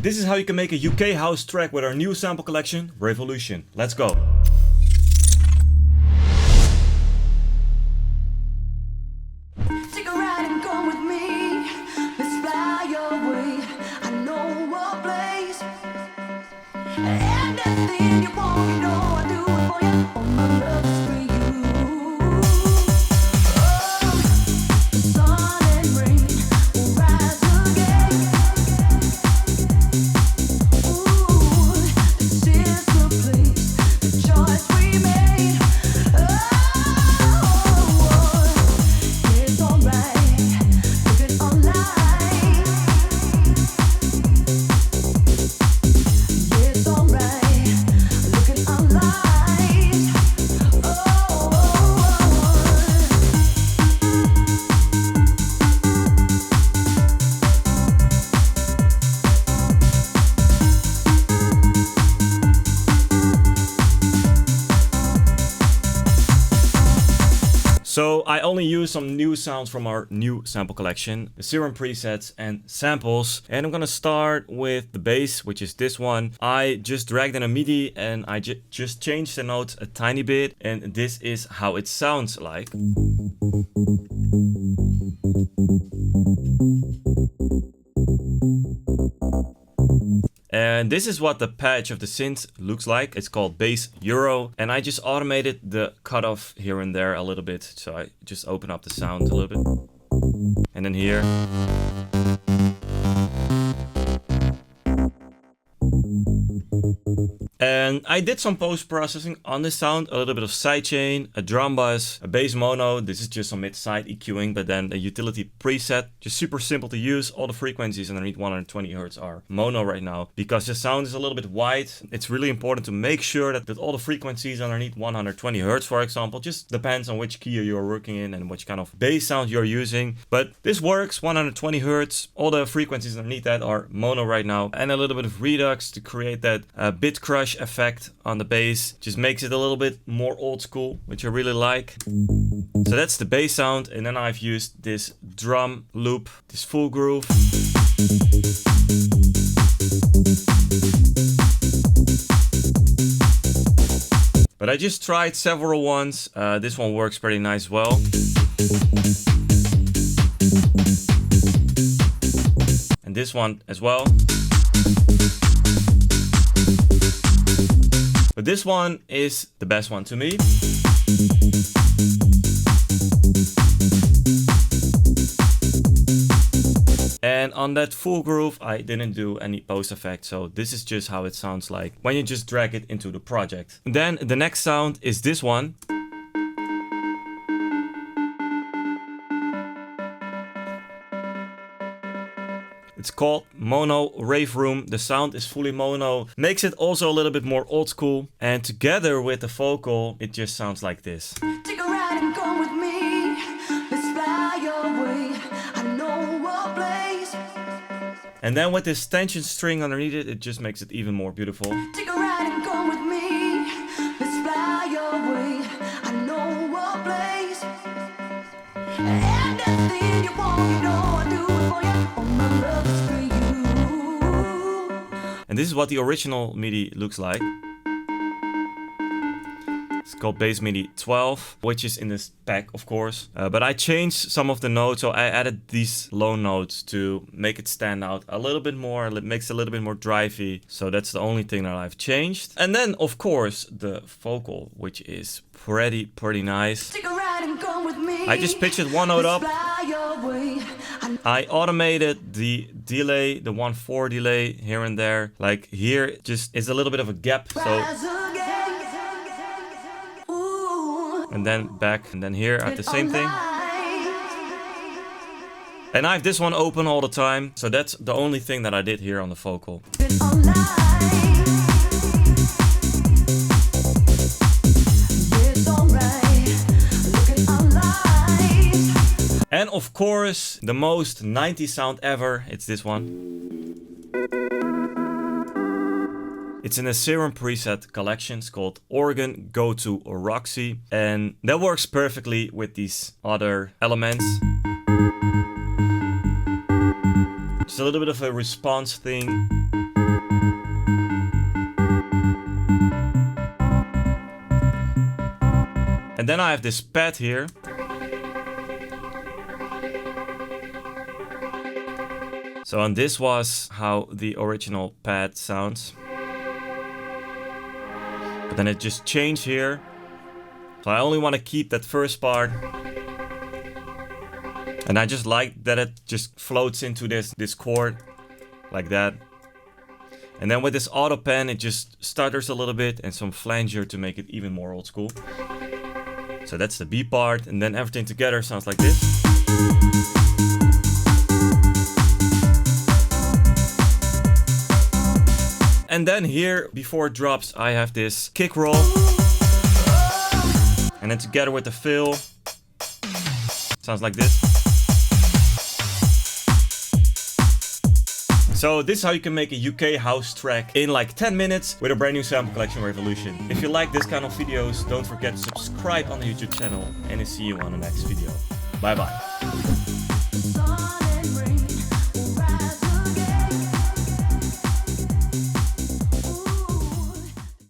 This is how you can make a UK house track with our new sample collection, Rave-O-Lution. Let's go. Take a ride and come with me. Let's fly away. I know a place. Anything you want, you know I do it for you. All my love is for you. Oh, the sun and rain will rise again. Ooh, this is the place, the choice we made. Oh, it's alright. Look at online. It's alright. Look at online. Oh. So I only use some new sounds from our new sample collection, the Serum presets and samples. And I'm gonna start with the bass, which is this one. I just dragged in a MIDI and I just changed the notes a tiny bit. And this is how it sounds like. And this is what the patch of the synth looks like. It's called Bass Euro. And I just automated the cutoff here and there a little bit. So I just open up the sound a little bit. And then here. And I did some post-processing on this sound, a little bit of sidechain, a drum bus, a bass mono. This is just some mid-side EQing, but then a utility preset, just super simple to use. All the frequencies underneath 120 Hertz are mono right now. Because the sound is a little bit wide, it's really important to make sure that all the frequencies underneath 120 Hertz, for example, just depends on which key you're working in and which kind of bass sound you're using. But this works, 120 Hertz, all the frequencies underneath that are mono right now. And a little bit of redux to create that bit crush effect on the bass. Just makes it a little bit more old school, which I really like. So that's the bass sound. And then I've used this drum loop, this full groove. But I just tried several ones. This one works pretty nice as well. And this one as well. But this one is the best one to me. And on that full groove, I didn't do any post effect. So this is just how it sounds like when you just drag it into the project. And then the next sound is this one. It's called Mono Rave Room. The sound is fully mono. Makes it also a little bit more old school. And together with the vocal, it just sounds like this. Take a ride and come with me. Let's fly away. I know a place. And then with this tension string underneath it, it just makes it even more beautiful. Take a ride and come with me. Let's fly away. I know a place. Anything you want, you know I do it for you. All my love is for you. And this is what the original MIDI looks like. It's called Bass MIDI 12, which is in this pack, of course. But I changed some of the notes, so I added these low notes to make it stand out a little bit more. It makes it a little bit more drivey. So that's the only thing that I've changed. And then, of course, the vocal, which is pretty nice. Take a ride and come with me. I just pitched it one note up. Fly away. I automated the delay, the 1/4 delay here and there. Like here, just is a little bit of a gap. So, Rise again. Ooh. and then back, and then here I have the same thing. Online. And I have this one open all the time. So that's the only thing that I did here on the vocal. It's online. It's alright. Look at online. And of course, the most 90s sound ever, it's this one. It's in a Serum preset collection. It's called Organ Go to Roxy. And that works perfectly with these other elements. Just a little bit of a response thing. And then I have this pad here. So, and this was how the original pad sounds. But then it just changed here. So I only want to keep that first part. And I just like that it just floats into this chord like that. And then with this auto pen, it just stutters a little bit and some flanger to make it even more old school. So that's the B part, and then everything together sounds like this. And then here, before it drops, I have this kick roll. And then together with the fill, sounds like this. So this is how you can make a UK house track in like 10 minutes with a brand new sample collection, Rave-O-Lution. If you like this kind of videos, don't forget to subscribe on the YouTube channel, and I'll see you on the next video. Bye bye.